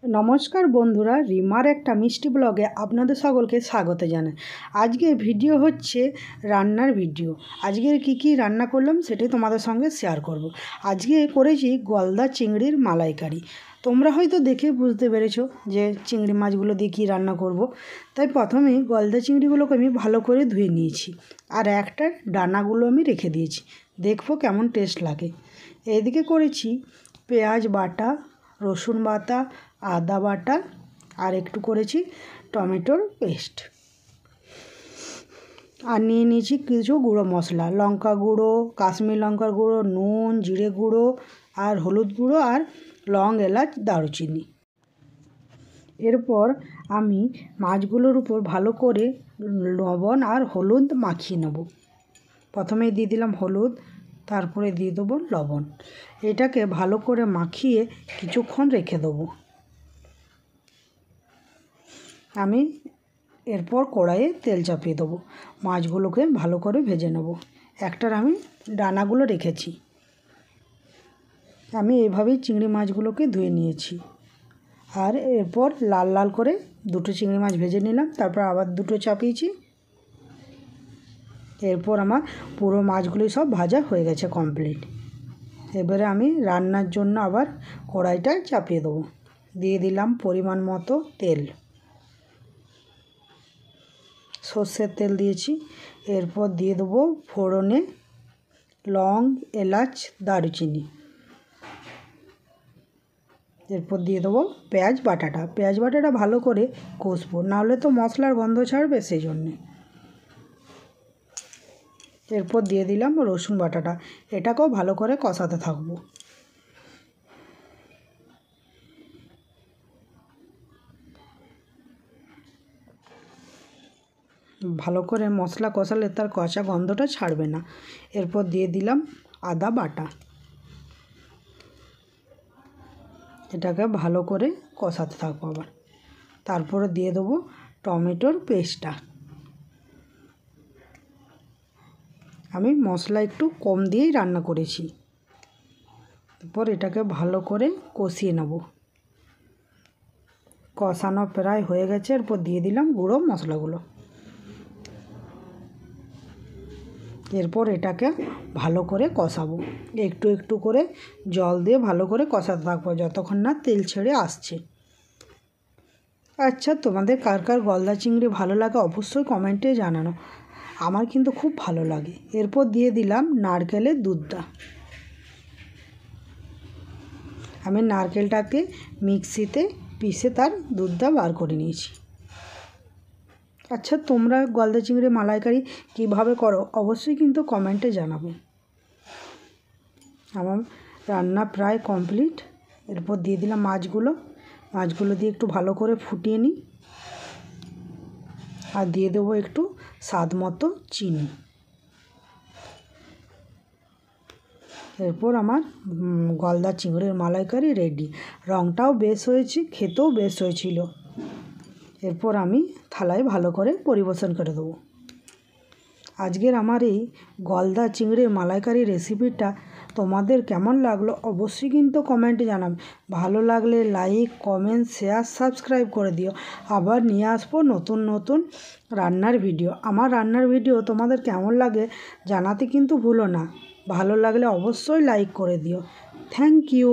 নমস্কার বন্ধুরা, রিমার একটা মিষ্টি ব্লগে আপনাদের সকলকে স্বাগত জানাই। আজকে ভিডিও হচ্ছে রান্নার ভিডিও। আজকে কি রান্না করলাম সেটাই তোমাদের সঙ্গে শেয়ার করব। আজকে করেছি গলদা চিংড়ির মালাইকারি। তোমরা হয়তো দেখে বুঝতে পেরেছো যে চিংড়ি মাছগুলো দিয়ে কী রান্না করব। তাই প্রথমেই গলদা চিংড়িগুলোকে আমি ভালো করে ধুয়ে নিয়েছি, আর একটা ডানাগুলো আমি রেখে দিয়েছি, দেখবো কেমন টেস্ট লাগে। এদিকে করেছি পেঁয়াজ বাটা, রসুন বাটা, আদা বাটা, আর একটু করেছি টমেটোর পেস্ট, আর নিয়ে নিয়েছি কিছু গুঁড়ো মশলা, লঙ্কা গুঁড়ো, কাশ্মীর লঙ্কার গুঁড়ো, নুন, জিরে গুঁড়ো, আর হলুদ গুঁড়ো, আর লং, এলাচ, দারুচিনি। এরপর আমি মাছগুলোর উপর ভালো করে লবণ আর হলুদ মাখিয়ে নেব। প্রথমে দিয়ে দিলাম হলুদ, তারপরে দিয়ে দেবো লবণ। এটাকে ভালো করে মাখিয়ে কিছুক্ষণ রেখে দেবো। আমি এরপর কড়াইয়ে তেল চাপিয়ে দেবো, মাছগুলোকে ভালো করে ভেজে নেব। একটার আমি ডানাগুলো রেখেছি। আমি এইভাবেই চিংড়ি মাছগুলোকে ধুয়ে নিয়েছি, আর এরপর লাল লাল করে দুটো চিংড়ি মাছ ভেজে নিলাম, তারপর আবার দুটো চাপিয়েছি। এরপর আমার পুরো মাছগুলি সব ভাজা হয়ে গেছে কমপ্লিট। এবারে আমি রান্নার জন্য আবার কড়াইটা চাপিয়ে দেবো। দিয়ে দিলাম পরিমাণ মতো তেল, সর্ষের তেল দিয়েছি। এরপর দিয়ে দেবো ফোড়নে লং, এলাচ, দারুচিনি। এরপর দিয়ে দেবো পেঁয়াজ বাটাটা ভালো করে কষবো, নাহলে তো মশলার গন্ধ ছাড়বে, সেই জন্যে। এরপর দিয়ে দিলাম রসুন বাটাটা, এটাকেও ভালো করে কষাতে থাকবো। ভালো করে মশলা কষালে তার কষা গন্ধটা ছাড়বে না। এরপর দিয়ে দিলাম আদা বাটা, এটাকে ভালো করে কষাতে থাকবো আবার। তারপরে দিয়ে দেবো টমেটোর পেস্টটা। আমি মশলা একটু কম দিয়েই রান্না করেছি। তারপর এটাকে ভালো করে কষিয়ে নেব। কষানো প্রায় হয়ে গেছে। এরপর দিয়ে দিলাম গুঁড়ো মশলাগুলো। এরপর এটাকে ভালো করে কষাবো, একটু একটু করে জল দিয়ে ভালো করে কষাতে থাকবো যতক্ষণ না তেল ছেড়ে আসছে। আচ্ছা, তোমাদের কার কার গলদা চিংড়ি ভালো লাগে অবশ্যই কমেন্টে জানানো। আমার কিন্তু খুব ভালো লাগে। এরপর দিয়ে দিলাম নারকেলের দুধটা। আমি নারকেলটাকে মিক্সিতে পিষে তার দুধটা বার করে নিয়েছি। আচ্ছা, তোমরা গলদা চিংড়ি মালাইকারি কীভাবে করো অবশ্যই কিন্তু কমেন্টে জানাবে। আমার রান্না প্রায় কমপ্লিট। এরপর দিয়ে দিলাম মাছগুলো দিয়ে একটু ভালো করে ফুটিয়ে নিই, আর দিয়ে দেবো একটু স্বাদ মতো চিনি। এরপর আমার গলদা চিংড়ির মালাইকারি রেডি। রঙটাও বেশ হয়েছে, খেতেও বেশ হয়েছিল। এরপর আমি থালায় ভালো করে পরিবেশন করে দেবো। আজকের আমার এই গলদা চিংড়ির মালাইকারি রেসিপিটা তোমাদের কেমন লাগলো অবশ্যই কিন্তু কমেন্টে জানাবে। ভালো লাগলে লাইক, কমেন্ট, শেয়ার, সাবস্ক্রাইব করে দিও। আবার নিয়ে আসবো নতুন নতুন রান্নার ভিডিও। আমার রান্নার ভিডিও তোমাদের কেমন লাগে জানাতে কিন্তু ভুলো না। ভালো লাগলে অবশ্যই লাইক করে দিও। Thank you.